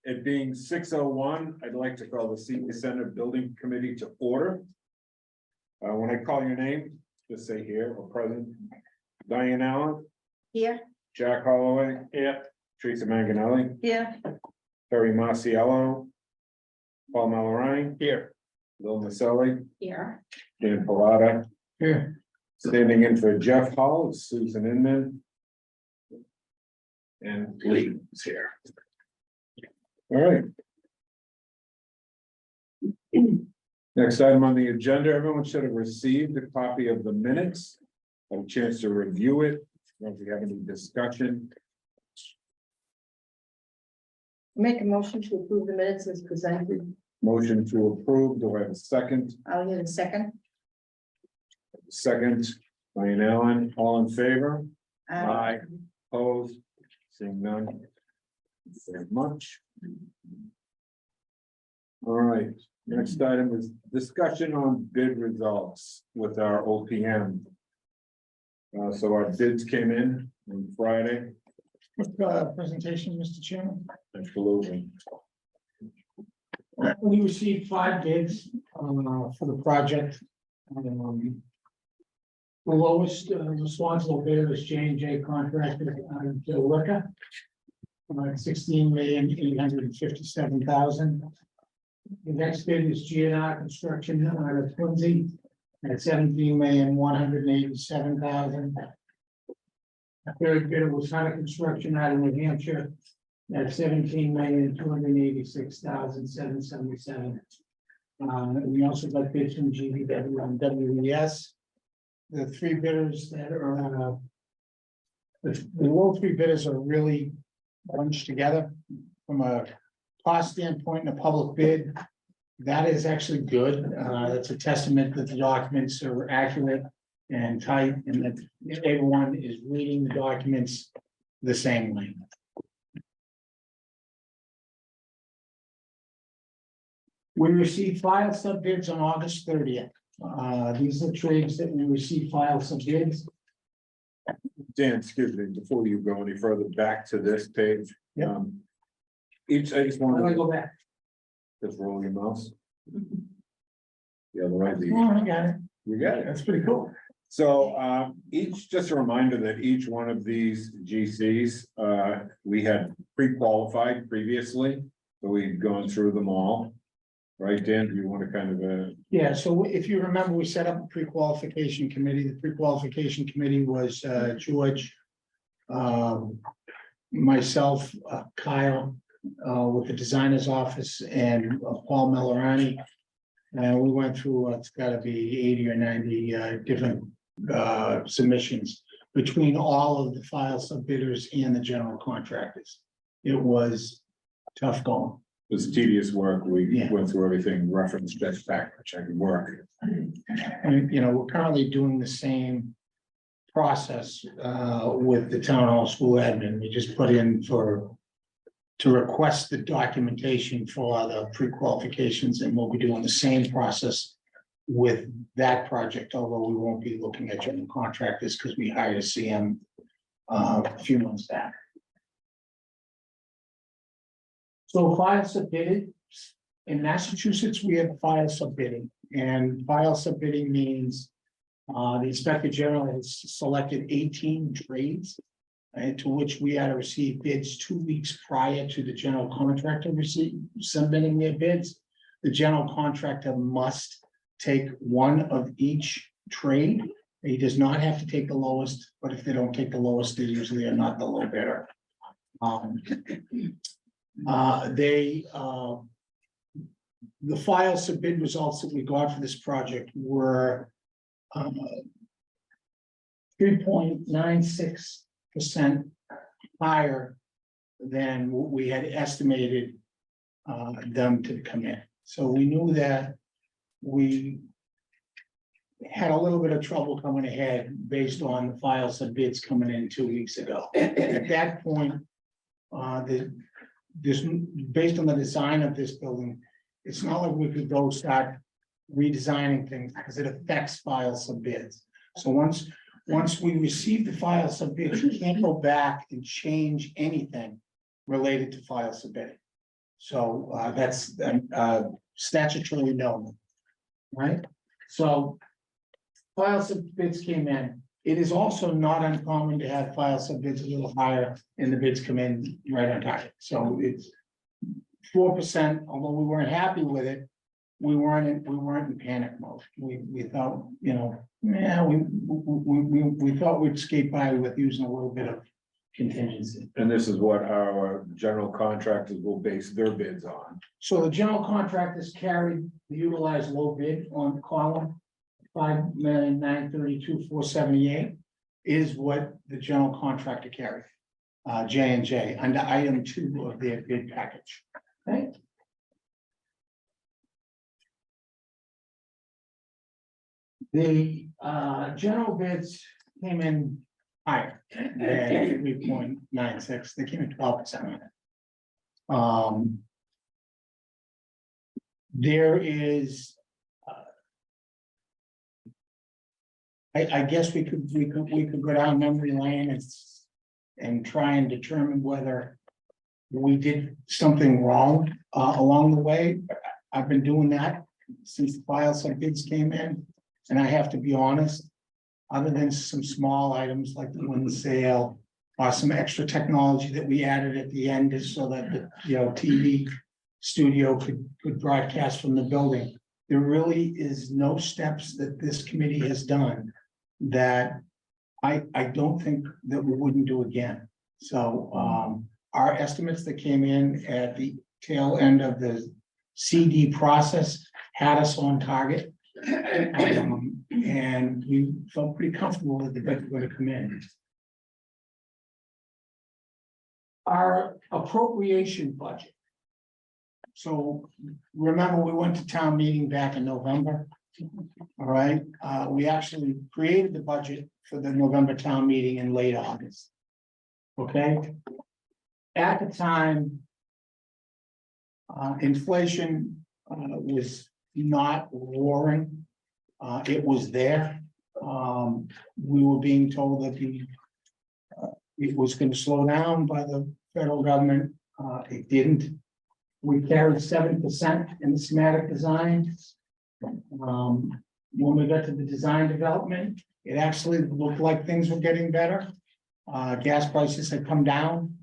it being 6:01, I'd like to call the Senior Center Building Committee to order. When I call your name, just say here or present. Diane Allen, Here. Jack Holloway. Here. Teresa Manganelli, Here. Terry Masiello. Paul Malorani. Here. Lil Maselli, Here. Dan Pallotta. Here. Standing in for Jeff Hall is Susan Inman. And Lee is here. All right. Next item on the agenda, everyone should have received a copy of the minutes. Have a chance to review it. If you have any discussion, Make a motion to approve the minutes as presented. motion to approve. Do I have a second? I'll get a second. Second, Diane Allen, all in favor? Uh, Opposed? Seeing none. Thank you very much. All right, next item is discussion on bid results with our OPM. So our bids came in on Friday. Presentation, Mr. Chairman. Absolutely. We received 5 bids for the project. The lowest responsible bidder is J&J Contractor out of Billerica. 16,857,000. The next bid is GNR Construction out of Quincy at 17,187,000. The third bidder was Hunter Construction out of New Hampshire at 17,286,777. We also got bids from GVW and WES. The 3 bidders that are the low 3 bidders are really bunched together from a cost standpoint and a public bid. That is actually good. That's a testament that the documents are accurate and tight and that everyone is reading the documents the same way. We received file sub bids on August 30th. These are trades that we received file sub bids. Dan, excuse me, before you go any further back to this page. Yeah. I just want I'm gonna to go back. just roll your mouse. The other way, Oh, I got it. you got it. That's pretty cool. So just a reminder that each one of these GCs, we had pre-qualified previously, so we've gone through them all. Right, Dan, do you want to kind of Yeah, so if you remember, we set up a pre-qualification committee. The pre-qualification committee was George, myself, Kyle, with the designer's office and Paul Malorani. And we went through, it's gotta be 80 or 90 different submissions between all of the file sub-bidders and the general contractors. It was tough going. it was tedious work, we Yeah. went through everything, reference best fact checking work. And, you know, we're currently doing the same process with the town hall school admin. We just put in to request the documentation for the pre-qualifications, and we'll be doing the same process with that project, although we won't be looking at general contractors because we hired a CM a few months back. So file submitted. In Massachusetts, we have file submitting, and file submitting means the Inspector General has selected 18 trades to which we had to receive bids 2 weeks prior to the general contractor submitting their bids. The general contractor must take one of each trade. He does not have to take the lowest, but if they don't take the lowest, they usually are not the low bidder. The file submit results that we got for this project were 3.96% higher than what we had estimated them to come in. So we knew that we had a little bit of trouble coming ahead based on the files and bids coming in 2 weeks ago. At that point, based on the design of this building, it's not like we could go start redesigning things because it affects file subbids. So once we receive the file subbids, you can't go back and change anything related to file submitting. So that's statutorily known. Right? So file sub bids came in. It is also not uncommon to have file sub bids a little higher and the bids come in right on target. So it's 4%, although we weren't happy with it. We weren't in panic mode. We thought, you know, yeah, we thought we'd skate by with using a little bit of contingency. And this is what our general contractors will base their bids on. So the general contractors carried the utilized low bid on the column. 5,932,478 is what the general contractor carried. J&J under item 2 of their bid package. Okay. The general bids came in higher than 3.96. They came in 12%. There is. I guess we could go down memory lane and try and determine whether we did something wrong along the way. I've been doing that since the file sub bids came in, and I have to be honest, other than some small items like the wind sale or some extra technology that we added at the end is so that the TV studio could broadcast from the building. There really is no steps that this committee has done that I don't think that we wouldn't do again. So our estimates that came in at the tail end of the CD process had us on target. And we felt pretty comfortable that the budget were going to come in. Our appropriation budget. So remember, we went to town meeting back in November. All right, we actually created the budget for the November town meeting in late August. Okay. At the time, inflation was not roaring. It was there. We were being told that it was going to slow down by the federal government. It didn't. We carried 7% in the schematic design. When we got to the design development, it actually looked like things were getting better. Gas prices had come down.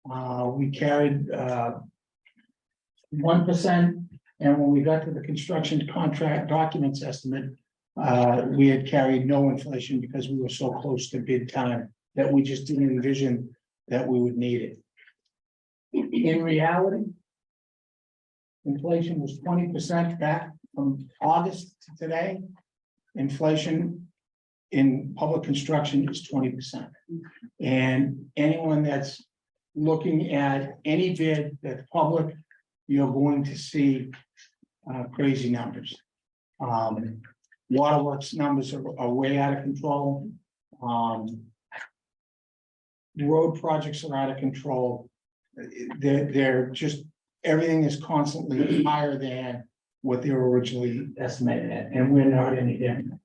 We carried 1%, and when we got to the construction contract documents estimate, we had carried no inflation because we were so close to bid time that we just didn't envision that we would need it. In reality, inflation was 20% back from August to today. Inflation in public construction is 20%. And anyone that's looking at any bid that's public, you're going to see crazy numbers. Waterworks numbers are way out of control. Road projects are out of control. They're just, everything is constantly higher than what they were originally estimated at, and we're not any different.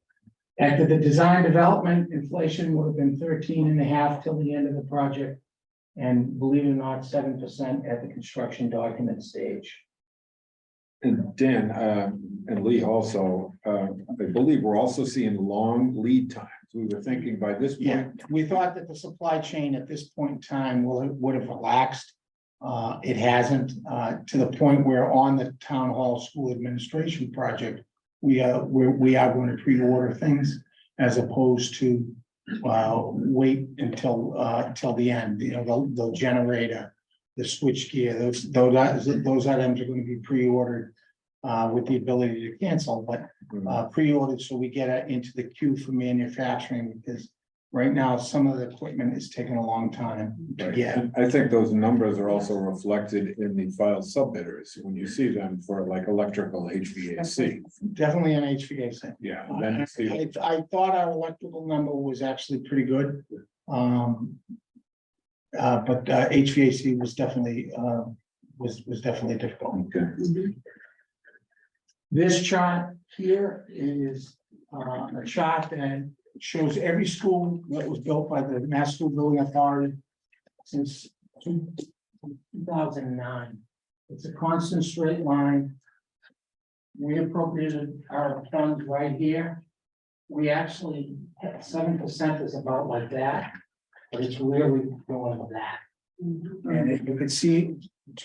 After the design development, inflation would have been 13.5 till the end of the project. And believe it or not, 7% at the construction document stage. And Dan, and Lee also, I believe we're also seeing long lead times. We were thinking by this Yeah, point, we thought that the supply chain at this point in time would have relaxed. It hasn't, to the point where on the town hall school administration project, we are going to pre-order things as opposed to wait until the end. You know, the generator, the switch gear, those items are going to be pre-ordered with the ability to cancel, but pre-ordered so we get it into the queue for manufacturing, because right now some of the equipment is taking a long time to get. I think those numbers are also reflected in the file submitters when you see them for like electrical HVAC. Definitely an HVAC. Yeah. Then you see, I thought our electrical number was actually pretty good. But HVAC was definitely difficult. okay. This chart here is a chart that shows every school that was built by the Mass School Building Authority since 2009. It's a constant straight line. We appropriated our funds right here. We actually, 7% is about like that, but it's really going like that. And if you can see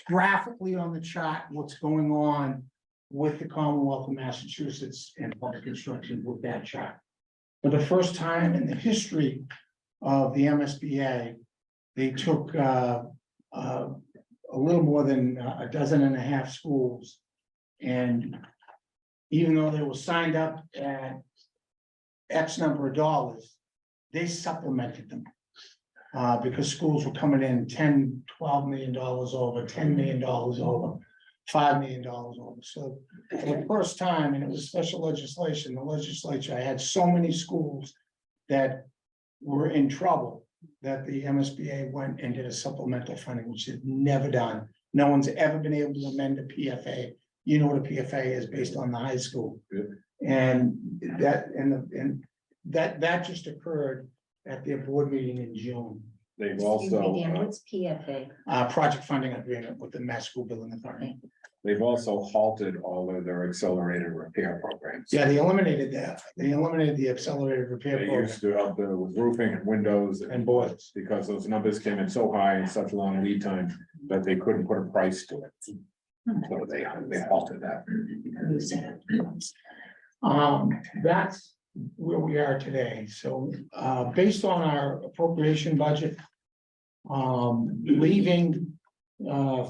graphically on the chart, what's going on with the Commonwealth of Massachusetts and public construction with that chart. For the first time in the history of the MSBA, they took a little more than a dozen and a half schools. And even though they were signed up at X number of dollars, they supplemented them. Because schools were coming in $10, $12 million over, $10 million over, $5 million over. So for the first time, and it was special legislation, the legislature had so many schools that were in trouble that the MSBA went and did a supplemental funding, which is never done. No one's ever been able to amend a PFA. You know what a PFA is based on the high school. And that just occurred at their board meeting in June. They've Excuse me, also, Dan, what's PFA? Project funding agreement with the Mass School Building Authority. they've also halted all of their accelerated repair programs. Yeah, they eliminated that. They eliminated the accelerated repair They program used to help with roofing and windows and boilers. because those numbers came in so high and such a long lead time that they couldn't put a price to it. So they halted that. That's where we are today. So, based on our appropriation budget, leaving,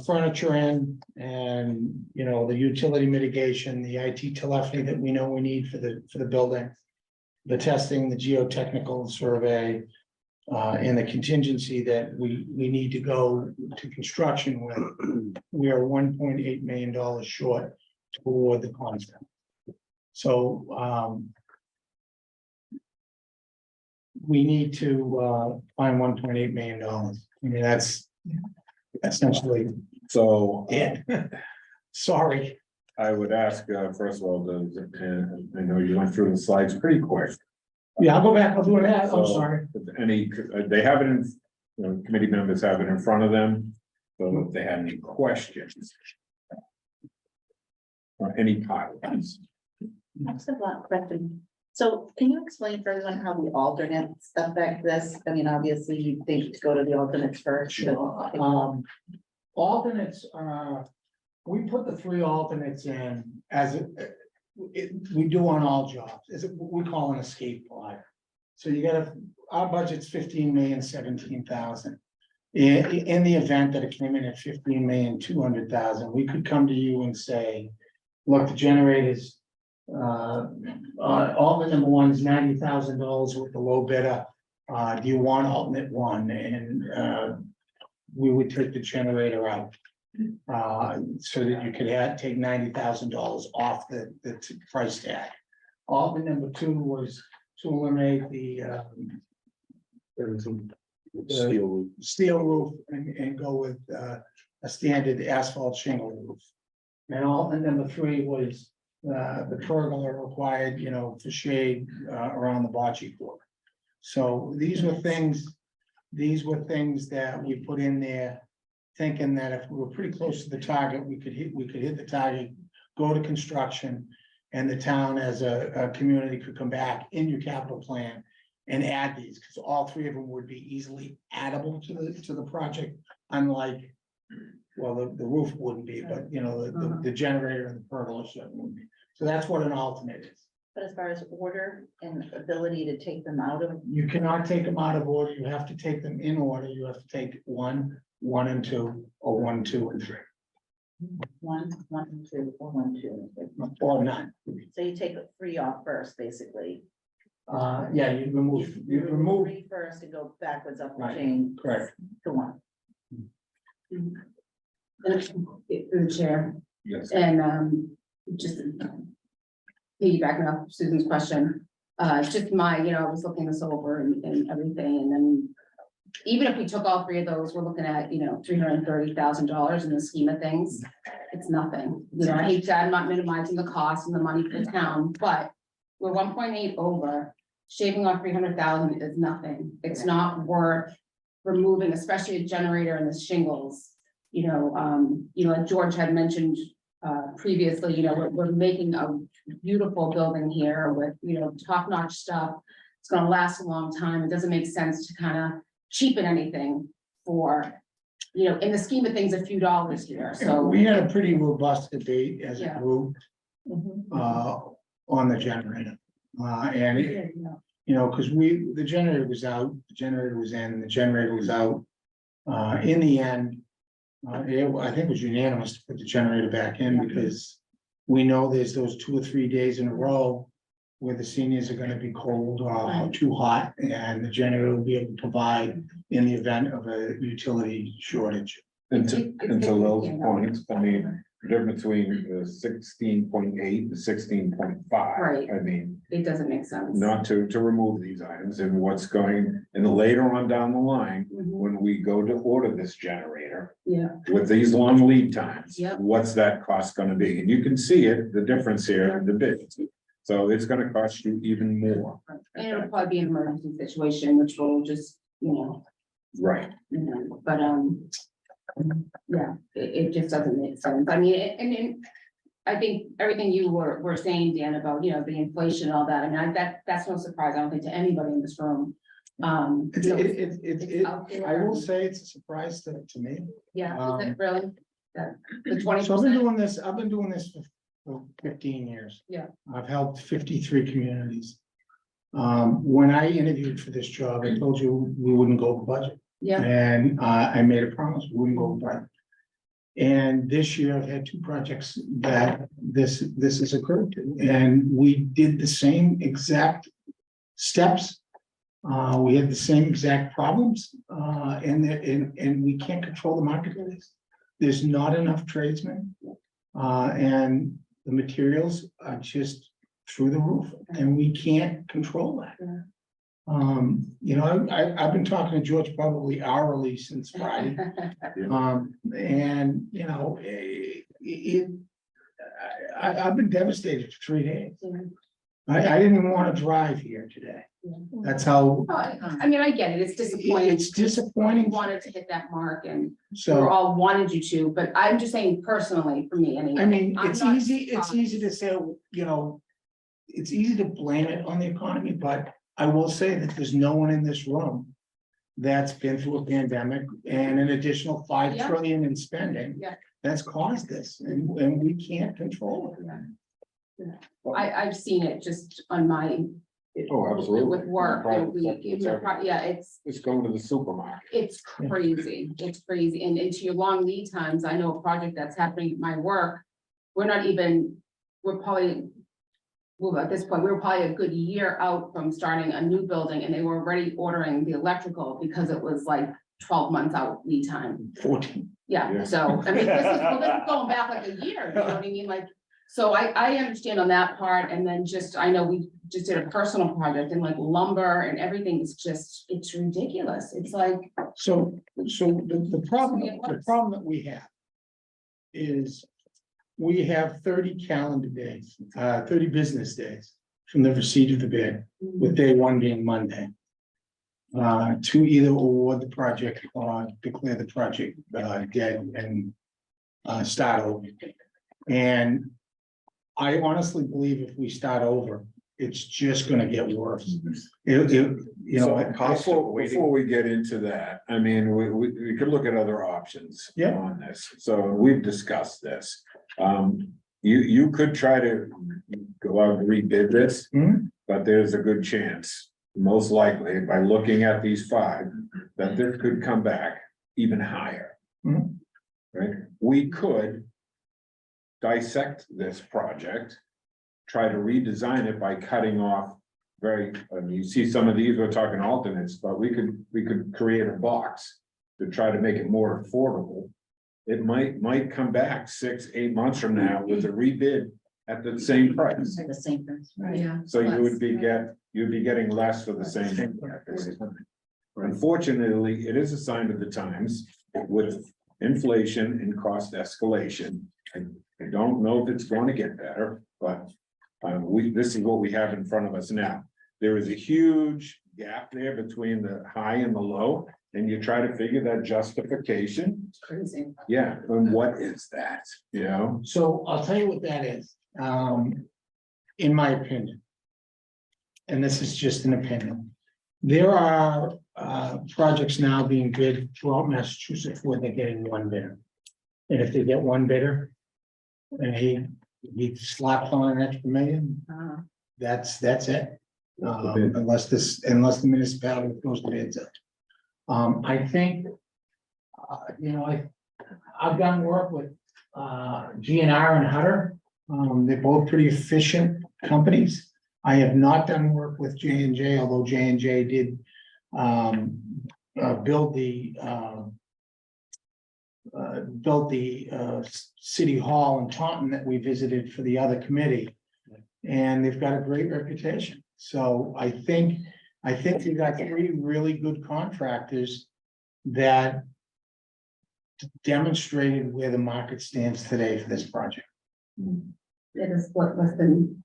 furniture in and, you know, the utility mitigation, the IT telephony that we know we need for the building, the testing, the geotechnical survey, and the contingency that we need to go to construction with, we are $1.8 million short toward the contract. So, we need to find $1.8 million. I mean, that's essentially So it. Sorry. I would ask, first of all, I know you went through the slides pretty quick. Yeah, I'll go back. I'll do it. I'm So, sorry. Any, they have it in, you know, committee members have it in front of them, so if they have any questions. Or any pilots. That's a lot question. So can you explain for everyone how the alternates affect this? I mean, obviously you think to go to the alternates first. but- Alternates, we put the 3 alternates in as we do on all jobs, is what we call an escape pod. So you gotta, our budget's 15,017,000. In the event that it came in at 15,200,000, we could come to you and say, look, the generators. Alternate number 1 is $90,000 with the low bidder. Do you want alternate 1? And we would take the generator out. So that you could take $90,000 off the price tag. Alternate number 2 was to eliminate the steel roof and go with a standard asphalt shingle roof. And alternate number 3 was the pergola required, you know, for shade around the bocce court. So these were things that we put in there, thinking that if we were pretty close to the target, we could hit the target, go to construction, and the town as a community could come back in your capital plan and add these, because all 3 of them would be easily addable to the project, unlike, well, the roof wouldn't be, but you know, the generator and the pergola certainly would be. So that's what an alternate is. But as far as order and ability to take them out of, You cannot take them out of order. You have to take them in order. You have to take 1, 1 and 2, or 1, 2 and 3, 1, 1, 2, or 1, 2, and 3. or none. So you take the 3 off first, basically. Yeah, you remove, 3 first and go backwards up the Right. chain correct. to 1. Through the chair, Yes. and just piggybacking off Susan's question, just I was looking this over and everything, and then even if we took all 3 of those, we're looking at, $330,000 in the scheme of things. It's nothing, I hate that, I'm not minimizing the cost and the money for the town, but we're 1.8 over, shaving off 300,000 is nothing. It's not worth removing, especially a generator and the shingles. Like George had mentioned, previously, we're making a beautiful building here with, top-notch stuff. It's gonna last a long time. It doesn't make sense to kind of cheapen anything for, in the scheme of things, a few dollars here, so. We had a pretty robust debate as a Yeah. group, on the generator. And it, cause the generator was out, the generator was in, the generator was out. In the end, I think it was unanimous to put the generator back in because we know there's those 2 or 3 days in a row where the seniors are gonna be cold or too hot, and the generator will be able to provide in the event of a utility shortage. And to those Yeah. points, I mean, the difference between the 16.8 and 16.5. Right. I mean, It doesn't make sense. not to remove these items and what's going, and later on down the line, Mhm. when we go to order this generator. Yeah, With these long lead times. Yep. What's that cost gonna be? And you can see it, the difference here in the bids. So it's gonna cost you even more. and it'll probably be an emergency situation, which will just, Right. but, yeah, it just doesn't make sense. I mean, and I think everything you were saying, Dan, about, the inflation, all that, I mean, that's no surprise, I don't think, to anybody in this room. It's out there. I will say it's a surprise to me. Yeah, is it really? The 20%? So I've been doing this for 15 years. Yeah. I've helped 53 communities. When I interviewed for this job, I told you we wouldn't go over budget. Yeah, And I made a promise, we wouldn't go over budget. And this year I've had 2 projects that this has occurred to, and we did the same exact steps. We had the same exact problems, and we can't control the marketplace. There's not enough tradesmen. And the materials are just through the roof, and we can't control that. Yeah. I've been talking to George probably hourly since Friday. And, I've been devastated for 3 days. I didn't even want to drive here today. That's how, Oh, I mean, I get it, it's disappointing. it's disappointing. We wanted to hit that mark and we So, all wanted you to, but I'm just saying personally, for me, anyway. I mean, I'm it's not easy surprised. to say, it's easy to blame it on the economy, but I will say that there's no one in this room that's been through a pandemic and an additional 5 Yeah. trillion in spending. Yeah. That's caused this, and we can't control it. I've seen it just on my. Oh, absolutely. With work, Private and sector, it's everything. yeah, it's going to the supermarket. crazy, it's crazy, and to your long lead times, I know a project that's happening at my work. We're probably. Well, at this point, we were probably a good year out from starting a new building, and they were already ordering the electrical because it was like 12 months out lead time. 14. Yeah, Yeah. so, I mean, this is going back like a year, you know what I mean, like, so I understand on that part, and then I know we just did a personal project, and like lumber and everything is just, it's ridiculous, it's like. So the problem that we have is we have 30 calendar days, 30 business days from the receipt of the bid, with day 1 being Monday. To either award the project or declare the project dead and start over. And I honestly believe if we start over, it's just gonna get worse. Before we get into that, I mean, we could look at other options. Yeah. On this, so we've discussed this. You could try to go out and rebid this. Mhm. But there's a good chance, most likely, by looking at these 5, that this could come back even higher. Mhm. Right, we could dissect this project, try to redesign it by cutting off you see some of these, we're talking alternates, but we could create a box to try to make it more affordable. It might come back 6, 8 months from now with a rebid at the same price. The same thing. Yeah. So you'd be getting less for the same. Unfortunately, it is a sign of the times with inflation and cost escalation. I don't know if it's going to get better, but this is what we have in front of us now. There is a huge gap there between the high and the low. and you try to figure that justification, It's crazy. yeah, and what is that, you know? So I'll tell you what that is, in my opinion. And this is just an opinion. There are projects now being bid throughout Massachusetts where they're getting one bidder. And if they get one bidder, and he slaps on an extra million, that's it. Unless the municipality throws the bids up. I think, I've done work with GNR and Hutter. They're both pretty efficient companies. I have not done work with J&J, although J&J did build the city hall in Taunton that we visited for the other committee. And they've got a great reputation. So I think we got three really good contractors that demonstrated where the market stands today for this project. It is what, less than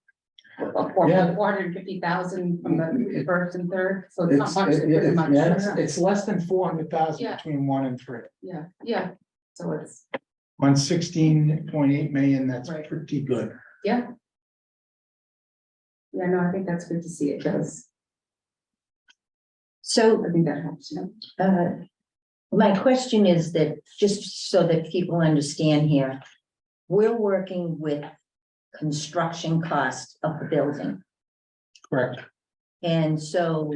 Yeah. 450,000 from the first and third, so it's not much, it's pretty much. It's less than 400,000 Yeah. between 1 and 3. Yeah, so it's, On 16.8 million, that's Right. pretty good. yeah. Yeah, no, I think that's good to see it does, So, I think that helps, yeah. my question is that, just so that people understand here, we're working with construction cost of the building. Correct. And so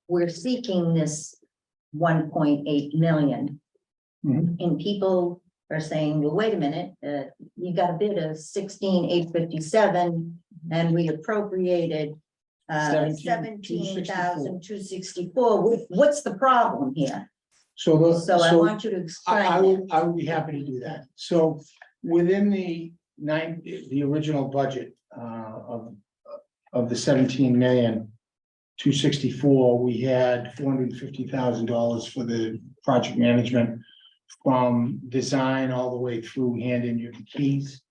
we're seeking this 1.8 million. Mhm. And people are saying, well, wait a minute, you got a bid of 16,857 and we appropriated 17,264. What's the problem here? So So I want you to explain I that. would be happy to do that. So within the original budget of the 17,264,000, we had $450,000 for the project management from design all the way through handing you the keys.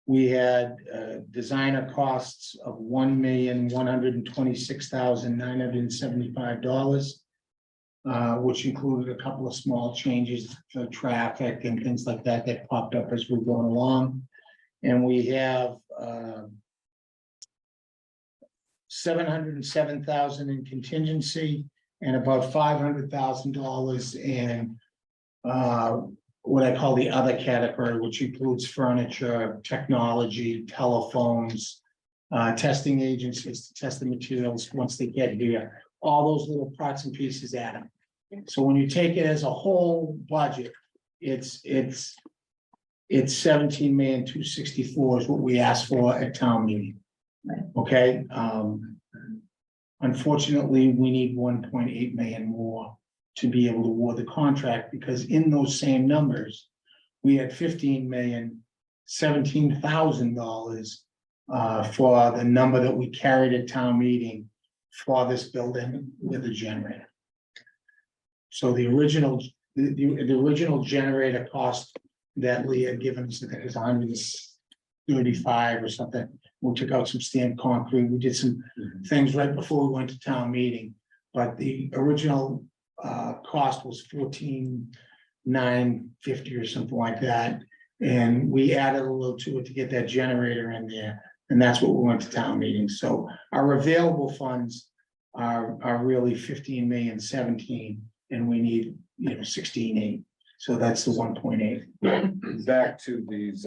We had designer costs of $1,126,975. Which included a couple of small changes for traffic and things like that that popped up as we're going along. And we have $707,000 in contingency and about $500,000 in what I call the other category, which includes furniture, technology, telephones, testing agencies to test the materials once they get here. All those little parts and pieces add up. So when you take it as a whole budget, it's 17,264,000 is what we asked for at town meeting. Okay, unfortunately, we need 1.8 million more to be able to award the contract, because in those same numbers, we had $17,000 for the number that we carried at town meeting for this building with a generator. So the original generator cost that Lee had given us, I think it was 135 or something. We took out some stamped concrete. We did some things right before we went to town meeting. But the original cost was $14,950 or something like that. And we added a little to it to get that generator in there. And that's what we went to town meeting. So our available funds are really 15,017,000, and we need, 16,800. So that's the 1.8. Back to these,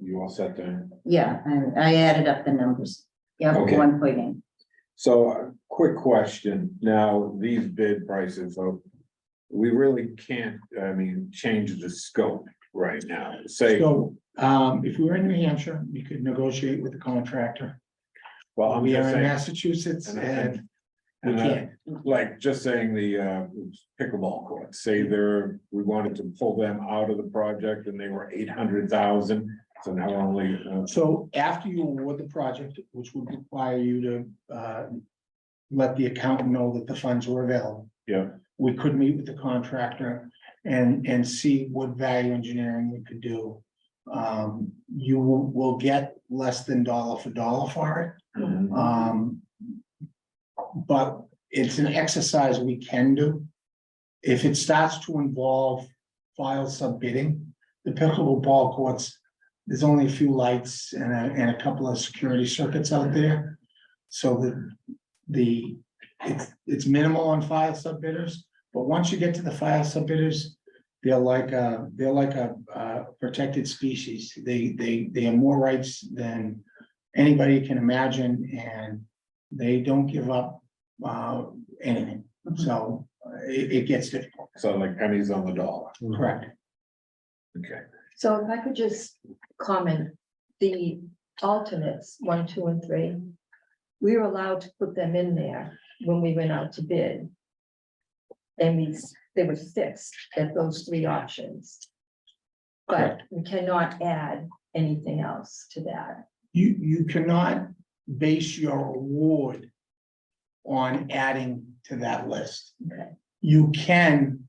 you all set there? Yeah, I added up the numbers. Yeah, Okay. 1.8. So, quick question, now, these bid prices, we really can't, change the scope right now, say, So if we were in New Hampshire, we could negotiate with the contractor. well, I'm We are just in saying. Massachusetts And- and we And can't. like, just saying the pickleball courts, say we wanted to pull them out of the project and they were 800,000. So now only, So after you award the project, which would require you to let the accountant know that the funds were available, yeah, we could meet with the contractor and see what value engineering we could do. You will get less than dollar for dollar for it. But it's an exercise we can do. if it starts to involve file subbidding, the pickleball courts, there's only a few lights and a couple of security circuits out there. So it's minimal on file subbidders, but once you get to the file subbidders, they're like a protected species. They have more rights than anybody can imagine, and they don't give up anything. So it gets difficult. So like pennies on the dollar. Correct. Okay. So if I could just comment, the alternates, 1, 2, and 3. We were allowed to put them in there when we went out to bid. And they were fixed at those 3 options. But we cannot add anything else to that. You cannot base your award on adding to that list. Okay. You can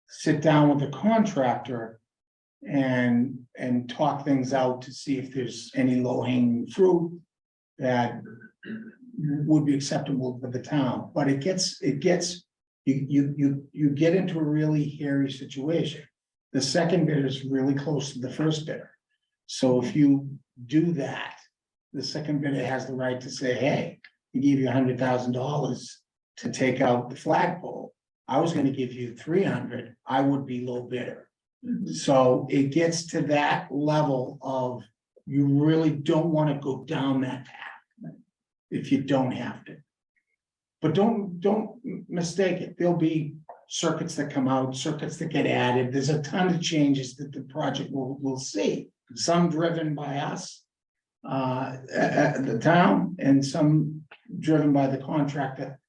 sit down with the contractor and talk things out to see if there's any low hanging fruit that would be acceptable for the town, but it gets, you get into a really hairy situation. The second bidder is really close to the first bidder. So if you do that, the second bidder has the right to say, hey, we gave you $100,000 to take out the flagpole. I was gonna give you 300, I would be low bidder. So it gets to that level of, you really don't wanna go down that path. If you don't have to. But don't mistake it, there'll be circuits that come out, circuits that get added, there's a ton of changes that the project will see. Some driven by us, at the town, and some driven by the contractor.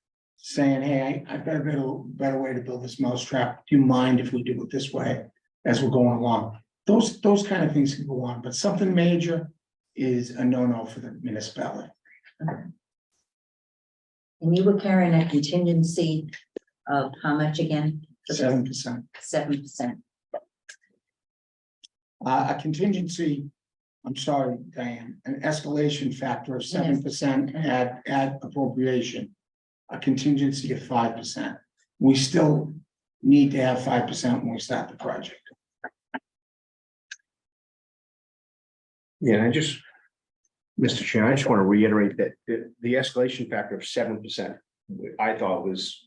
Saying, hey, I've got a better way to build this mousetrap, do you mind if we do it this way as we're going along? Those kind of things can go on, but something major is a no-no for the municipality. And you were carrying a contingency of how much again? 7%. 7%. A contingency, I'm sorry, Diane, an escalation factor of 7% at appropriation. A contingency of 5%. We still need to have 5% when we start the project. Yeah, and Mr. Chair, I just want to reiterate that the escalation factor of 7%, I thought was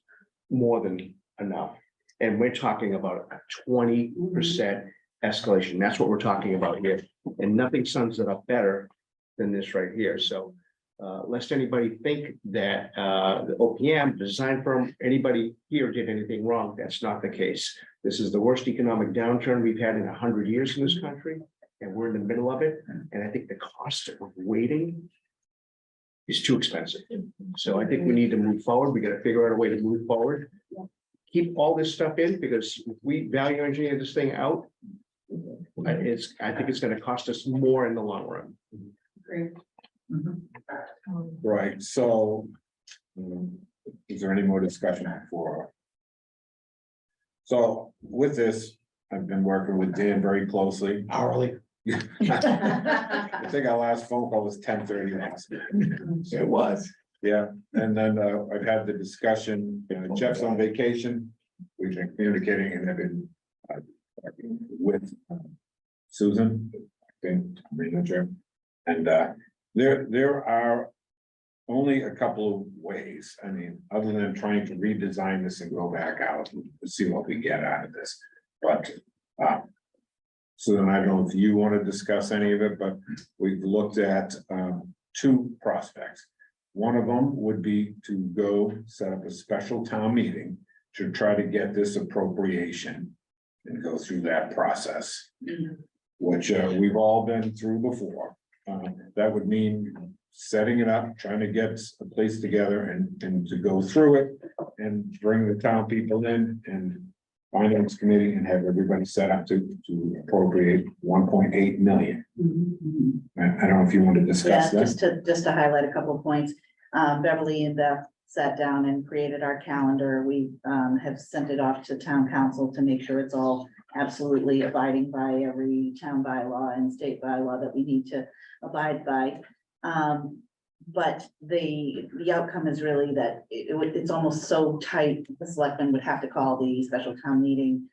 more than enough. And we're talking about a 20% escalation. That's what we're talking about here. And nothing sums it up better than this right here. So lest anybody think that the OPM, the design firm, anybody here did anything wrong, that's not the case. This is the worst economic downturn we've had in 100 years in this country, and we're in the middle of it. And I think the cost of waiting is too expensive. So I think we need to move forward. We got to figure out a way to move forward. Keep all this stuff in, because if we value engineer this thing out, I think it's going to cost us more in the long run. Great. Right, so. Is there any more discussion for? So with this, I've been working with Dan very closely. Hourly. I think our last phone call was 10:30 last night. It was. Yeah, and then I've had the discussion, Jeff's on vacation, we've been communicating and have been with Susan, been manager, and there are only a couple of ways, I mean, other than trying to redesign this and go back out to see what we get out of this, but Susan, I don't know if you want to discuss any of it, but we've looked at 2 prospects. One of them would be to go set up a special town meeting to try to get this appropriation and go through that process, which we've all been through before. That would mean setting it up, trying to get a place together and to go through it and bring the town people in and finance committee and have everybody set up to appropriate 1.8 million. I don't know if you want to discuss Yeah, that. just to highlight a couple of points. Beverly and Beth sat down and created our calendar. We have sent it off to town council to make sure it's all absolutely abiding by every town bylaw and state bylaw that we need to abide by. But the outcome is really that it's almost so tight, the selectmen would have to call the special town meeting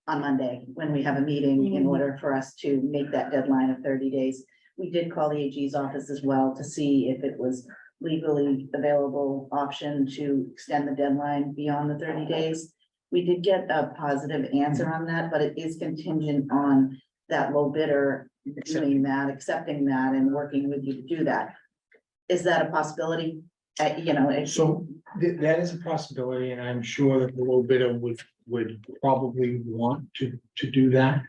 on Monday, when we have a meeting, in order for us to make that deadline of 30 days. We did call the AG's office as well to see if it was legally available option to extend the deadline beyond the 30 days. We did get a positive answer on that, but it is contingent on that low bidder doing that, accepting that, and working with you to do that. Is that a possibility? You know, So that is a possibility, and I'm sure that the low bidder would probably want to do that.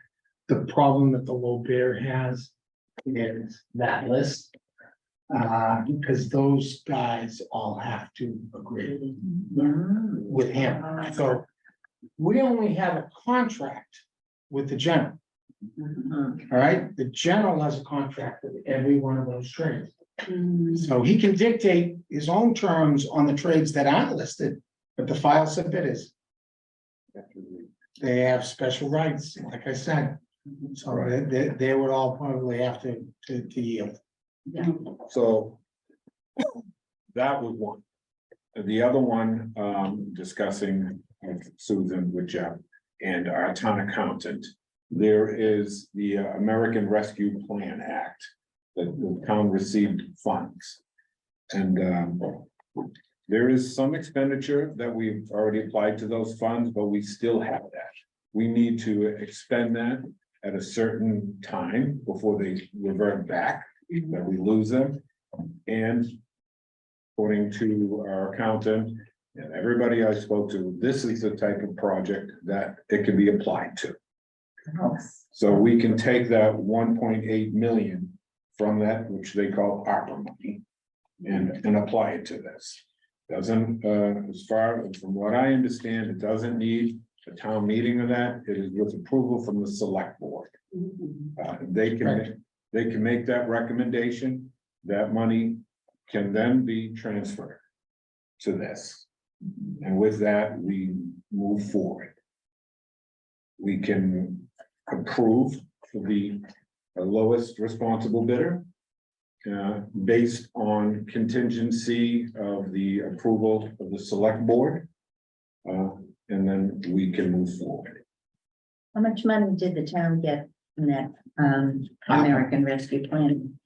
The problem that the low bidder has is that list. Because those guys all have to agree with him. So we only have a contract with the general, all right? The general has a contract with every one of those trades. So he can dictate his own terms on the trades that aren't listed, but the file submitters, they have special rights, like I said. So they would all probably have to yield. So that was one. The other one, discussing with Susan, with Jeff, and our town accountant. There is the American Rescue Plan Act that the town received funds. And there is some expenditure that we've already applied to those funds, but we still have that. We need to expend that at a certain time before they revert back, that we lose them. And according to our accountant and everybody I spoke to, this is the type of project that it can be applied to. So we can take that 1.8 million from that, which they call ARPA money, and apply it to this. Doesn't, as far from what I understand, it doesn't need a town meeting of that. It is with approval from the select board. They can make that recommendation. That money can then be transferred to this. And with that, we move forward. We can approve the lowest responsible bidder based on contingency of the approval of the select board. And then we can move forward. How much money did the town get from that American Rescue Plan?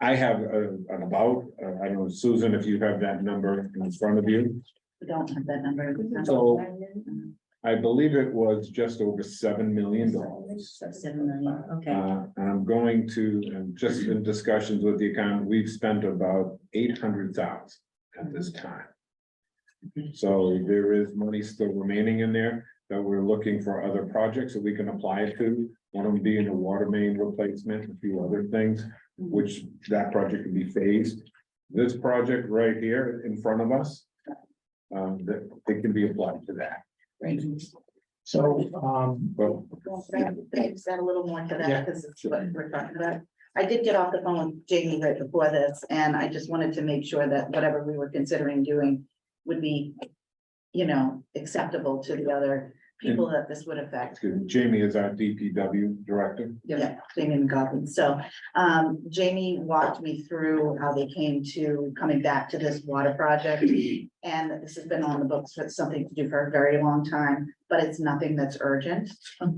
I have an about, I don't know, Susan, if you have that number in front of you. We don't have that number. So I believe it was just over $7 million. 7 million, okay. And I'm going to, and just in discussions with the accountant, we've spent about 800,000 at this time. So there is money still remaining in there that we're looking for other projects that we can apply it to. One of them being a water main replacement, a few other things, which that project can be phased. This project right here in front of us, that it can be applied to that. So, But Just add a little more to Yeah. that, because it's what we're talking about. I did get off the phone with Jamie right before this, and I just wanted to make sure that whatever we were considering doing would be, you know, acceptable to the other people that this would affect. Jamie is our DPW director. Yeah, Jamie and Goblin. So, Jamie walked me through how they came to coming back to this water project. And this has been on the books for something to do for a very long time, but it's nothing that's urgent.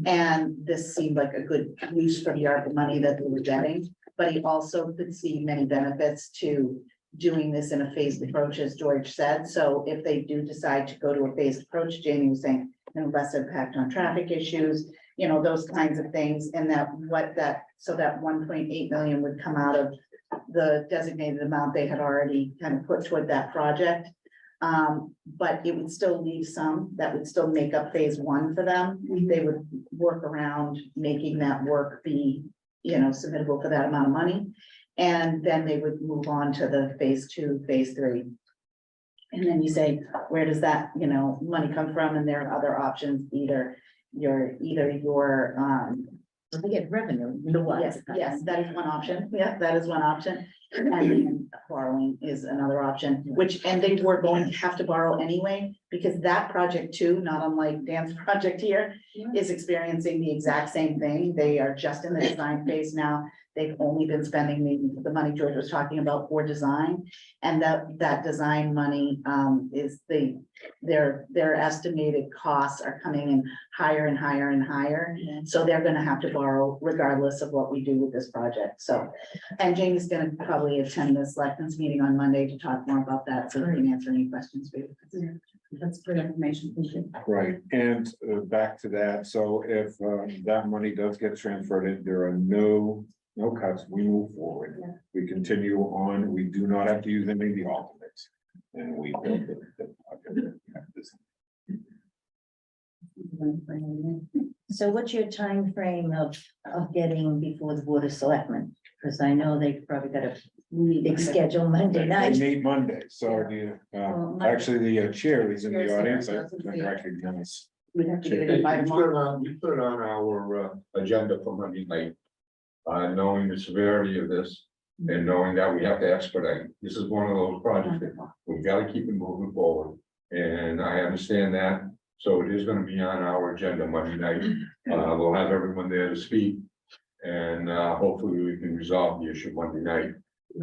And this seemed like a good use for the ARPA money that they were getting. But he also could see many benefits to doing this in a phased approach, as George said. So if they do decide to go to a phased approach, Jamie was saying, less impact on traffic issues, you know, those kinds of things, and so that 1.8 million would come out of the designated amount they had already kind of put toward that project. But it would still leave some that would still make up phase one for them. They would work around making that work be, you know, submittable for that amount of money. And then they would move on to the phase two, phase three. And then you say, where does that, you know, money come from? And there are other options, either your, They get revenue. yes, that is one option. Yeah, that is one option. And then borrowing is another option, which, and they were going to have to borrow anyway, Because that project too, not unlike Dan's project here, is experiencing the exact same thing. They are just in the design phase now. They've only been spending the money George was talking about for design. And that design money is their estimated costs are coming in higher and higher and higher. So they're gonna have to borrow regardless of what we do with this project. So, and Jamie's gonna probably attend the selectmen's meeting on Monday to talk more about that, so he can answer any questions for you. That's great information. Thank you. Right, and back to that, so if that money does get transferred in, there are no cuts, we move forward. Yeah. We continue on, we do not have to use any of the alternates. And we build the project. So what's your time frame of getting before the Board of Selectmen? Because I know they've probably got a big schedule Monday They night. meet Monday, so the, actually, the chair is in the audience, I recognize. We'd have to get it in by tomorrow. We put it on our agenda for Monday night. Knowing the severity of this and knowing that we have to expedite, this is one of those projects that we've got to keep it moving forward. And I understand that, so it is gonna be on our agenda Monday night. We'll have everyone there to speak. And hopefully we can resolve the issue Monday night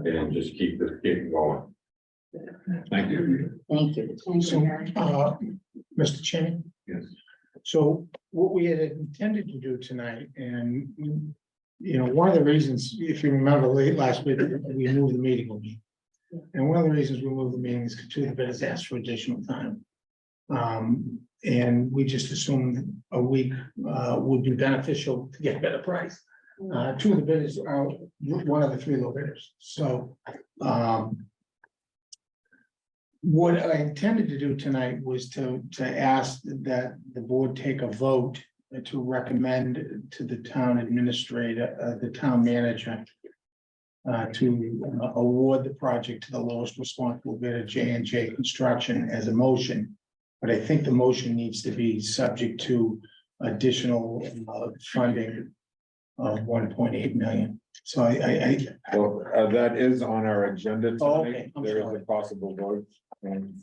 and just keep this getting going. Thank you. Thank you. So, Mr. Chairman? Yes. So what we had intended to do tonight, and, you know, one of the reasons, if you remember late last week, we moved the meeting a week. And one of the reasons we moved the meeting is because two of the bidders asked for additional time. And we just assumed a week would be beneficial to get a better price. Two of the bidders are one of the three low bidders, so. What I intended to do tonight was to ask that the board take a vote to recommend to the town administrator, the town manager. To award the project to the lowest responsible bidder, J&J Construction, as a motion. But I think the motion needs to be subject to additional funding of 1.8 million. So Well, that is on our agenda Oh, tonight, okay, I'm there is sorry. a possible vote.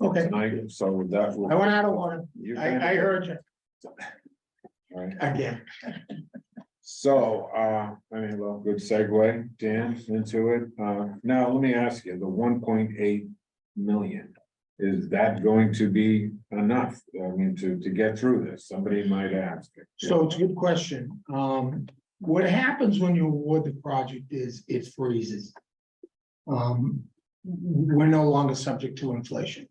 Okay. Tonight, so that will. I went out of order. You I heard you Right. again. So, well, good segue, Dan, into it. Now, let me ask you, the 1.8 million. Is that going to be enough? I mean, to get through this? Somebody might ask. So it's a good question. What happens when you award the project is it freezes. We're no longer subject to inflation.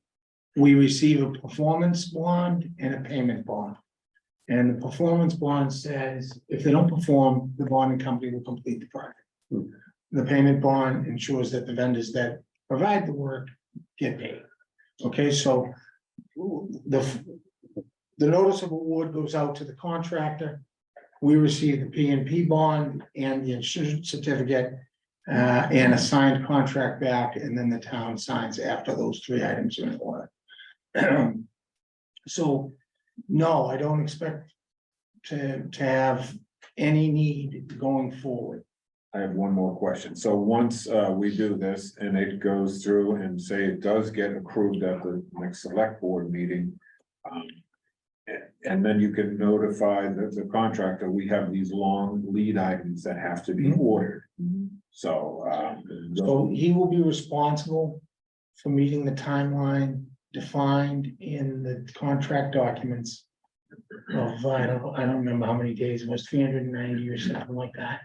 We receive a performance bond and a payment bond. And the performance bond says if they don't perform, the bonding company will complete the project. The payment bond ensures that the vendors that provide the work get paid. Okay, so the notice of award goes out to the contractor. We receive the P&P bond and the insurance certificate and a signed contract back, and then the town signs after those three items are in order. So, no, I don't expect to have any need going forward. I have one more question. So once we do this and it goes through and say it does get approved at the next select board meeting. And then you can notify the contractor, we have these long lead items that have to be ordered. So. So he will be responsible for meeting the timeline defined in the contract documents. Of, I don't remember how many days, it was 390 or something like that.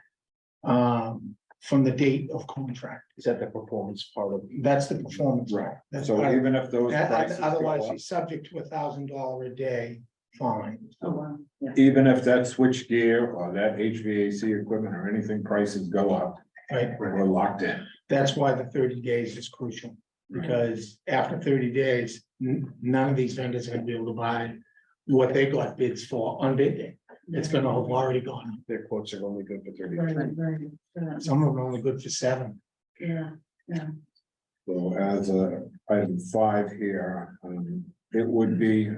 From the date of contract, Is that the performance part of? that's the performance. Right, That's so part of- even if those prices go Otherwise, up, he's subject to $1,000 a day fine. Oh, wow. Yeah. even if that switch gear or that HVAC equipment or anything prices go up, Right, we're locked in. that's why the 30 days is crucial, because after 30 days, none of these vendors are gonna be able to buy what they got bids for on bid day. It's gonna have already gone up. Their quotes are only good for 30 Right, days. right, right. Some of them are only good for 7. Yeah, So as a item 5 here, it would be,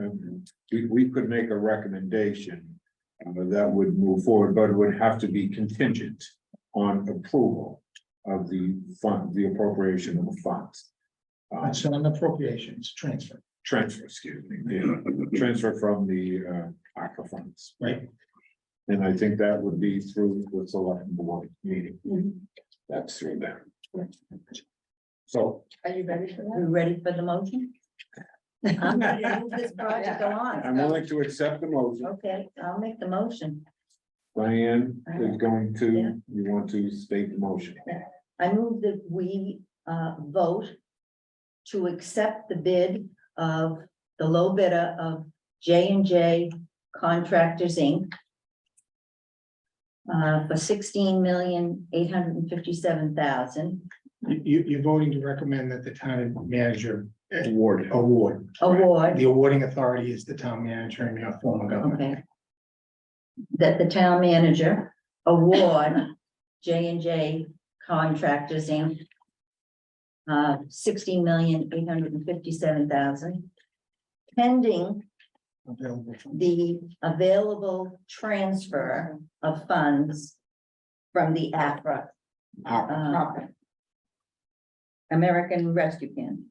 we could make a recommendation. That would move forward, but it would have to be contingent on approval of the fund, the appropriation of the funds. It's not an appropriation, it's transfer. transfer, excuse me, transfer from the ARPA funds. Right. And I think that would be through the select board meeting. Mhm. That's through them. So Are you ready for We ready for the motion? I'm ready to move this project along. I'm willing to accept the motion. Okay, I'll make the motion. Diane is going Yeah. to, you want to state the motion. I move that we vote to accept the bid of the low bidder of J&J Contractors, Inc. For $16,857,000 You're voting to recommend that the town manager Award. award. award. The awarding authority is the town manager and your form of government. Okay. That the town manager award J&J Contractors, Inc. $16,857,000. Pending Available funds. the available transfer of funds from the AFRA, ARPA. American Rescue Plan,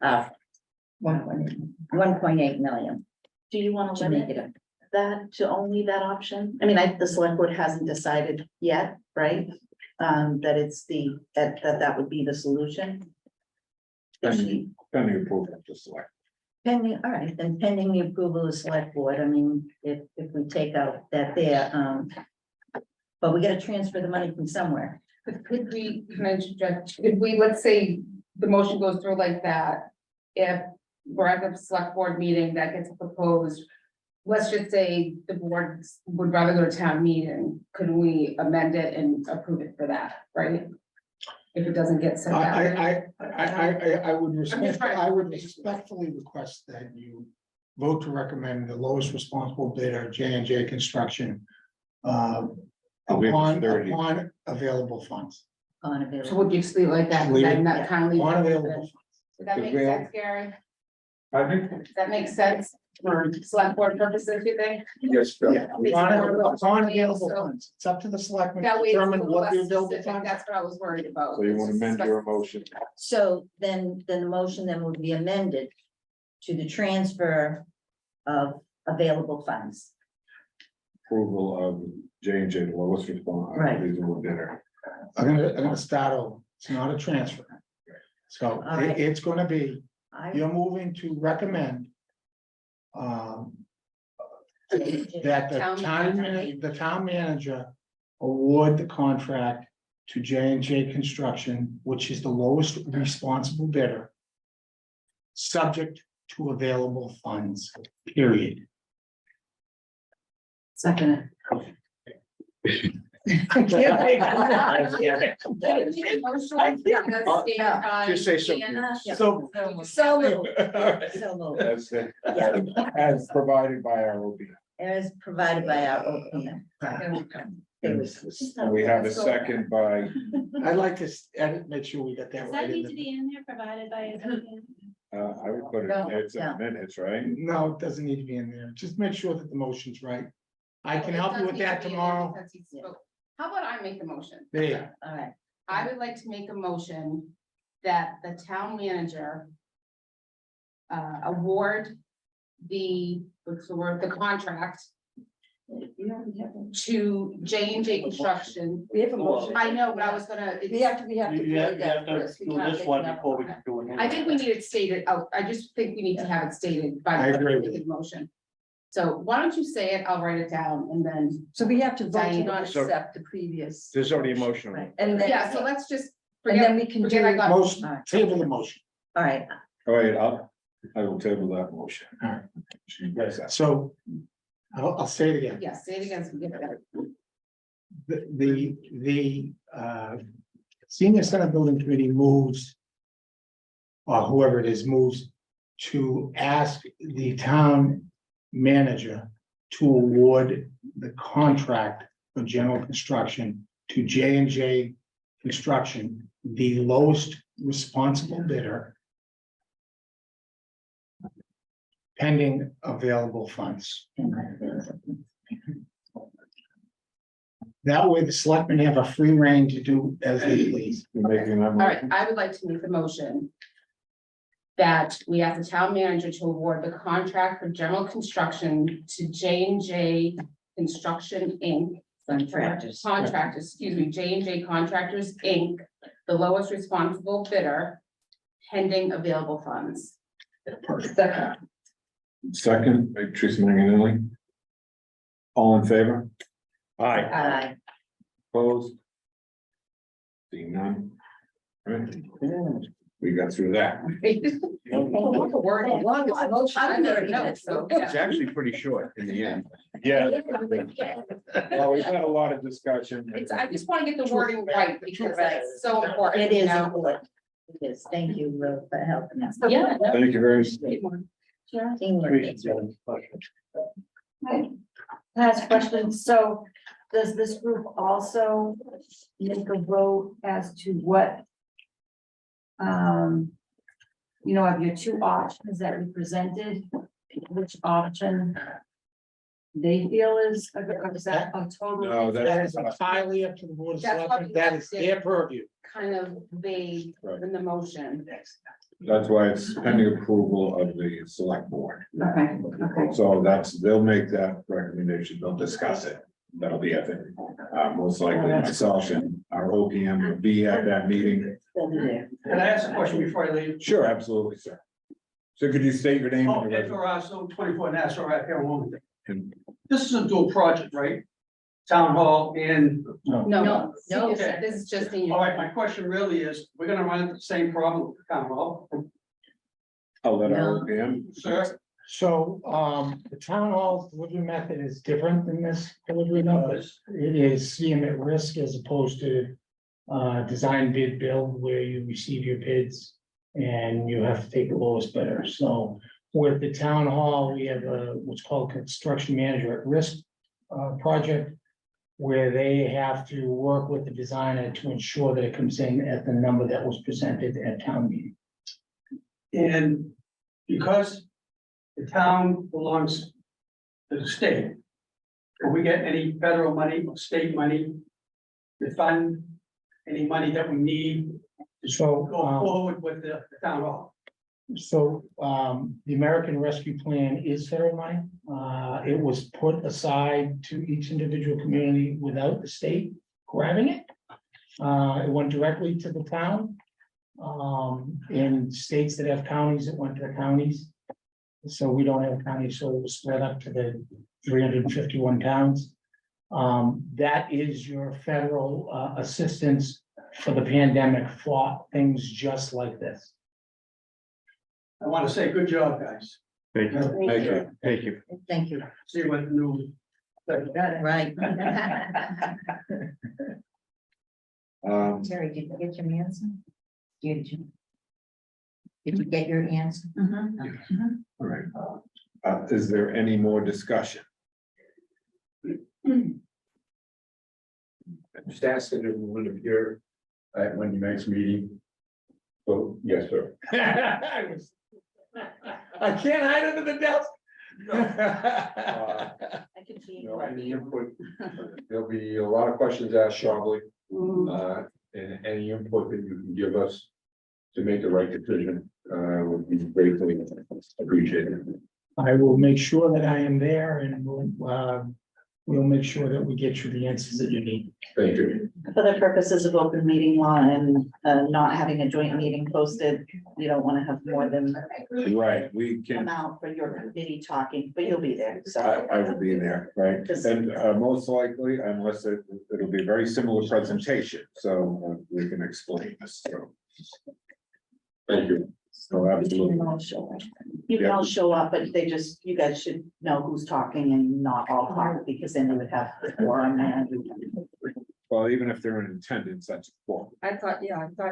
1.8 million Do you want to to make limit it up. that to only that option? I mean, the select board hasn't decided yet, right? That it's that would be the solution. If she- Pending approval of the select. Pending, all right, then pending the approval of select board, I mean, if we take out that there, but we gotta transfer the money from somewhere. Could we, can I interject, could we, let's say the motion goes through like that. If we're at the select board meeting that gets proposed, let's just say the board would rather go to town meeting, could we amend it and approve it for that, right? If it doesn't get sent out. I would trying to- respectfully request that you vote to recommend the lowest responsible bidder, J&J Construction. Upon 30. available funds. On So available. would you just leave it like that, Leave it, then that kind of leave On it? available funds. Does that make Because we'll- sense, Gary? I think, Does that make sense for select board purposes, you think? yes, Bill. Yeah, upon available funds. It's up to the selectmen That to way it's a determine little what the less available specific, funds. that's what I was worried about. So you want to amend your motion? So then the motion then would be amended to the transfer of available funds. Approval of J&J, the lowest response. Right. Reasonable bidder. I'm gonna start over. It's not a transfer. So All right. it's gonna be, I you're moving to recommend. That the town manager award the contract to J&J Construction, which is the lowest responsible bidder. Subject to available funds, period. Second. Just say something. So, So moved. So moved. That's it. Yeah. As provided by our OP. As provided by our OPM. And we have a second by, I'd like to edit, make sure we get that Does right. that in need to the- be in there, provided by his opinion? I would put it, No, it's in no. minutes, right? No, it doesn't need to be in there. Just make sure that the motion's right. I can help you with that tomorrow. How about I make the motion? There, All right, I would like to make a motion that the town manager award what's the word, the contract to J&J Construction. We have a motion. I know, but I was gonna. We have to You have vote that to first. We do can't this take one another before we one. can do it. I think we need it stated out. I just think we need to have it stated by. I agree with the motion. So why don't you say it? I'll write it down and then, So we have to vote to Diane, not so- accept the previous. There's already a motion on it. right, And then. yeah, so let's just. And then forget- we can do. forget I got- motion, all right, table the motion. all right. All right, I will table that motion. All right. She does that. So I'll say it again. Yes, say it again. So we get it. The senior center building committee moves. Or whoever it is moves to ask the town manager to award the contract for general construction to J&J Construction, the lowest responsible bidder. Pending available funds. That way the selectmen have a free rein to do as they please. You're making that All right, motion? I would like to make the motion that we ask the town manager to award the contract for general construction to J&J Construction Inc. Contractors. Excuse me, J&J Contractors, Inc., the lowest responsible bidder, pending available funds. Second, by Teresa Manganelli. All in favor? Aye. Aye. Opposed? Seeing none. Right, we got through that. It's actually pretty short in the end. Yeah. Well, we've had a lot of discussion. I just want to get the wording right because that's so important. It you is know? important. It is. Thank you, Lou, for helping us. Yeah. Thank you very much. Teamwork. Last question, so does this group also make a vote as to what? Of your two options that we presented, which option? They feel is that a total? No, That is entirely up to the board of That's selectmen, what- that is their purview. Kind of vague in the motion. That's why it's pending approval of the select board. Okay, okay. So they'll make that recommendation, they'll discuss it. That'll be, I think, most likely myself and our OPM will be at that meeting. They'll be there. Can I ask a question before I leave? Sure, absolutely, sir. So could you state your name? Oh, and your Ed Garasso, 24 Nassau Ave here in Wilmington. And- This is a dual project, right? Town hall and, No, Okay. this is just in all right, your. my question really is, we're gonna run into the same problem with the town hall, I'll let our No. OPM. sir? So, the town hall delivery method is different than this delivery method. It is CM at risk as opposed to design bid build where you receive your bids and you have to take the lowest bidder. So with the town hall, we have what's called construction manager at risk project where they have to work with the designer to ensure that it comes in at the number that was presented at town meeting. And because the town belongs to the state, can we get any federal money or state money to fund any money that we need to So, go forward with the town hall? The American Rescue Plan is federal money. It was put aside to each individual community without the state grabbing it. It went directly to the town. In states that have counties, it went to the counties. So we don't have counties, so it was split up to the 351 towns. That is your federal assistance for the pandemic for things just like this. I want to say, good job, guys. Thank you. Thank you. Thank you. Thank you. See what new. Right. Terry, did you get your answer? Did you get your answer? all right. Is there any more discussion? Just asking everyone if you're at Monday night's meeting. So, yes, sir. I can't hide under the desk. I could see. You know, any input, there'll be a lot of questions asked shortly, and any input that you can give us to make the right decision, would be greatly appreciated. I will make sure that I am there and we'll make sure that we get you the answers that you need. Thank you. For the purposes of open meeting law and not having a joint meeting posted, you don't want to have more than Right, we can, amount for your committee talking, but you'll be there, so. I will be there, right? And most likely, unless it'll be a very similar presentation, so we can explain this. So, Thank you. so absolutely. You can all show up, but you guys should know who's talking and not all talk, because then you would have the forum and. Well, even if they're in attendance, that's cool. I thought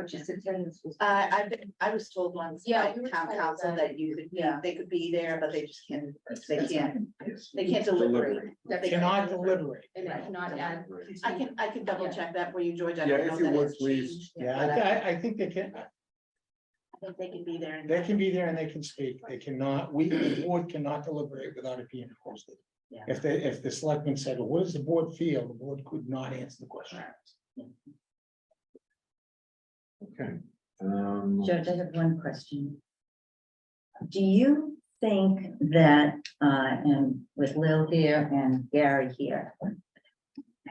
just attendance was. I was told once Yeah, by we were town told council that. that you could, they could be there, but they just can't, they can't deliberate. They cannot deliberate. And it cannot add. I can double check that for you, George. I Yeah, don't if know you that would, it's please. changed, Yeah, but I think they can, I think they can be there. and- they can be there and they can speak. They cannot, the board cannot deliberate without it being posted. Yeah. If the selectman said, well, what does the board feel? The board could not answer the question. Okay. Judge, I have one question. do you think that, and with Lil here and Gary here,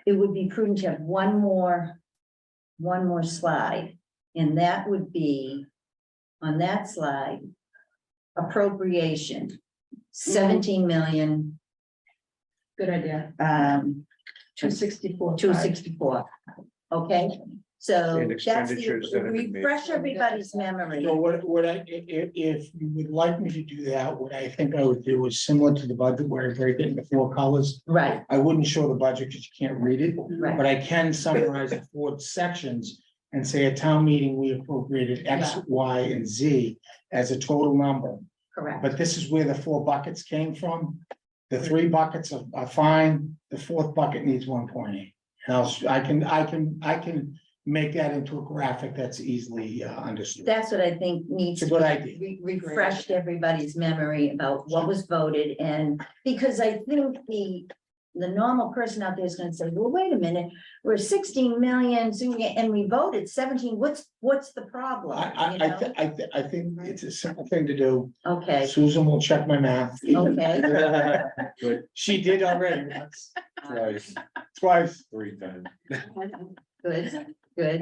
it would be prudent to have one more slide, and that would be on that slide, appropriation, 17 million, Good idea. 264. 264, okay? So And that's expenditures that the, have been made. refresh everybody's memory. So what if you would like me to do that, what I think I would do is similar to the budget where I break it into 4 colors. Right, I wouldn't show the budget because you can't read it, right, but I can summarize the 4 sections. And say at town meeting, we appropriated X, Yeah. Y, and Z as a total number. correct. But this is where the 4 buckets came from. The 3 buckets are fine, the 4th bucket needs 1.8. Now, I can make that into a graphic that's easily understood. That's what I think needs It's to a good be idea. refreshed everybody's memory about what was voted, and because I think the normal person out there is gonna say, well, wait a minute, we're 16 million, and we voted 17, what's the problem? You know? I think it's a simple thing to do. Okay, Susan will check my math. okay, She did already once, Twice, twice. 3 times. good, good.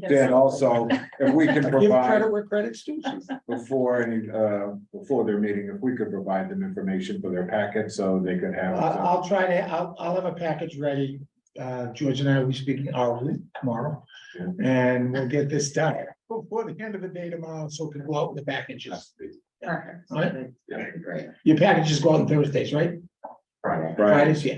Dan, also, if we can Give provide, credit where credit's due. before any, before their meeting, if we could provide them information for their packet, so they could have. I'll try to, I'll have a package ready. George and I will be speaking hourly tomorrow. Yeah. And we'll get this done before the end of the day tomorrow, so it can go out with the packages. Perfect. All right, Great. your packages go on Thursdays, right? Right. Fridays, yeah.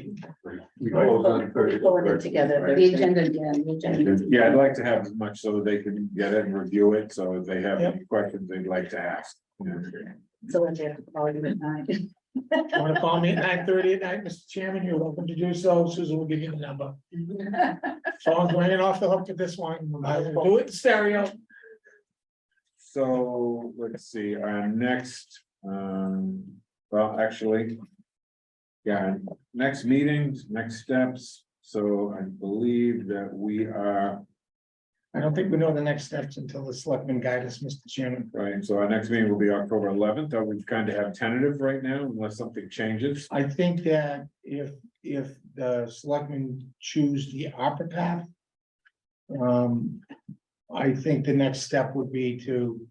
We close on Thursday. Pulling it together. The agenda, yeah, the agenda. Yeah, I'd like to have as much so they can get it and review it, so if they have any questions they'd like to ask. Yeah. So when they have to call you at night. Want to call me at 9:30 at night, Mr. Chairman, you're welcome to do so. Susan will give you the number. Phone's ringing off the hook to this one. I'll do it in stereo. So, let's see, our next, well, actually. Yeah, next meetings, next steps, so I believe that we are, I don't think we know the next steps until the selectmen guide us, Mr. Chairman. right, so our next meeting will be October 11th, we kind of have tentative right now, unless something changes. I think that if the selectmen choose the opera path. I think the next step would be to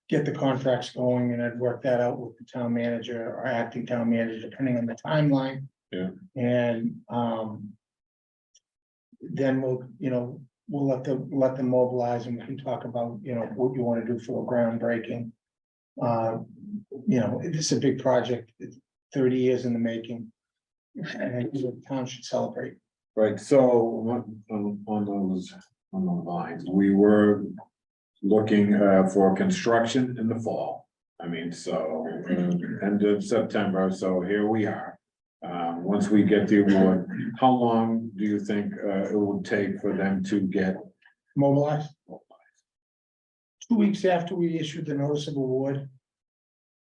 get the contracts going, and I'd work that out with the town manager or acting town manager, depending on the timeline. Yeah. And, then we'll let them mobilize, and we can talk about, what you want to do for a groundbreaking. It's a big project, it's 30 years in the making. And the town should celebrate. Right, so on those lines, we were looking for construction in the fall. I mean, so end of September, so here we are. Once we get the award, how long do you think it would take for them to get? Mobilized. 2 weeks after we issued the notice of award.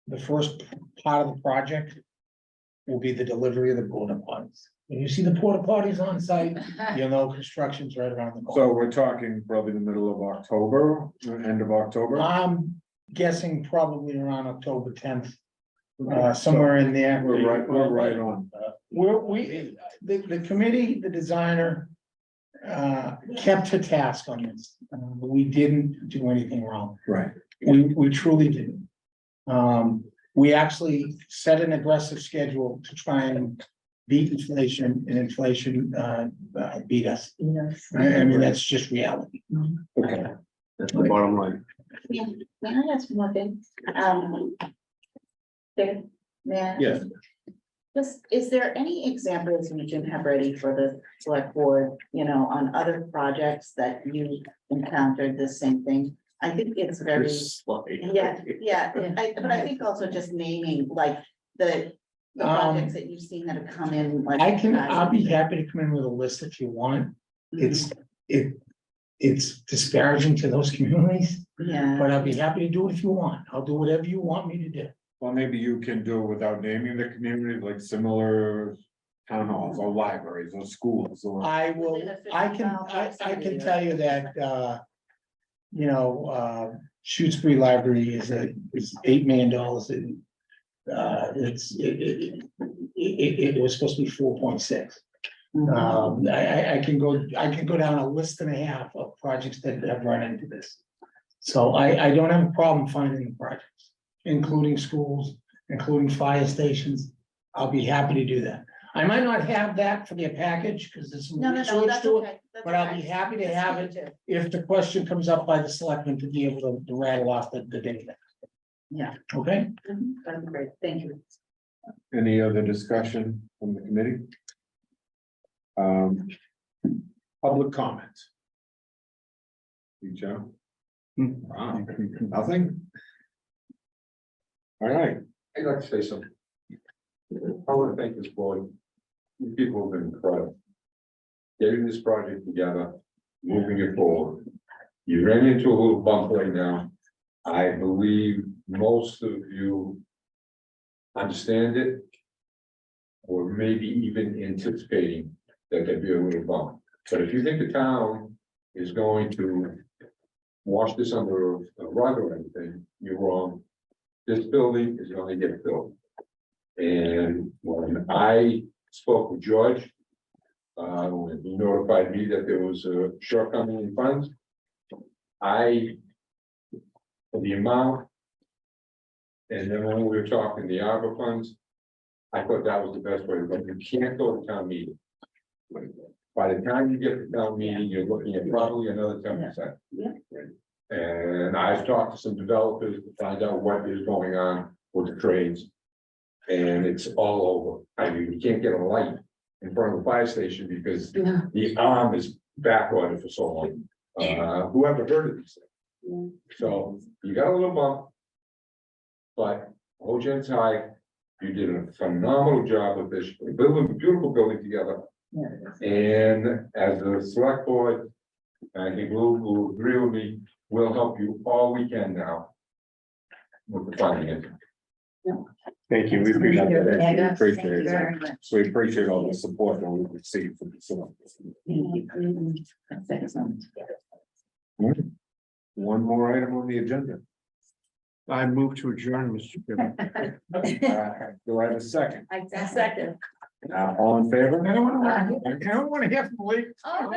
The first part of the project. Will be the delivery of the porta potties. When you see the porta potties on site, construction's right around the corner. So we're talking probably the middle of October, end of October? I'm guessing probably around October 10th. Somewhere in there. We're right on. The committee, the designer. Kept to task on this. We didn't do anything wrong. Right. We truly didn't. We actually set an aggressive schedule to try and beat inflation, and inflation beat us. I mean, that's just reality. Okay. That's the bottom line. Yeah, may I ask one thing? David, may I? Yes. Just, is there any examples we can have ready for the select board, on other projects that you encountered the same thing? I think it's very, yeah, but I think also just naming like the projects that you've seen that have come in. Like I'll be happy to come in with a list if you want. It's disparaging to those communities, Yeah. but I'll be happy to do it if you want. I'll do whatever you want me to do. Well, maybe you can do it without naming the community, like similar town halls or libraries or schools or. I can tell you that, you know, Shutesbury Library is $8 million and. It was supposed to be 4.6. I can go down a list and a half of projects that have run into this. So I don't have a problem finding the projects, including schools, including fire stations. I'll be happy to do that. I might not have that for their package, because there's some No, research that's to it, okay. That's but I'll be okay. happy to have it if the question comes up by the selectmen to be able to rattle off the data. Yeah. Okay? That's great, thank you. Any other discussion from the committee? Public comment. You, Joe? Wow, nothing? All right, I'd like to say something. I want to thank this board. You people have been incredible. Getting this project together, moving it forward. You ran into a little bump right now. I believe most of you understand it, or maybe even anticipating that there'd be a little bump. But if you think the town is going to wash this under a rug or anything, you're wrong. This building is going to get built. And when I spoke with George, when he notified me that there was a shortcoming in funds, for the amount, and then when we were talking the ARPA funds, I thought that was the best way to go. You can't go to town meeting. By the time you get to town meeting, you're looking at probably another 10%. Yeah. And I've talked to some developers to find out what is going on with the trades. And it's all over. I mean, you can't get a light in front of the fire station because Yeah. the arm is back ordered for so long. Whoever heard of these things? So you got a little bump. But hold your heads high. You did a phenomenal job with this, building a beautiful building together. And as a select board, I think we'll agree with me, we'll help you all we can now. With the funding. Thank you, we appreciate Thank you. that. Thank you appreciate it. very much. We appreciate all the support that we've received from the city. That's excellent. One more item on the agenda. I move to adjourn, Mr. Chairman. Do I have a second? I second. All in favor? I don't want to hear from Lee. Oh.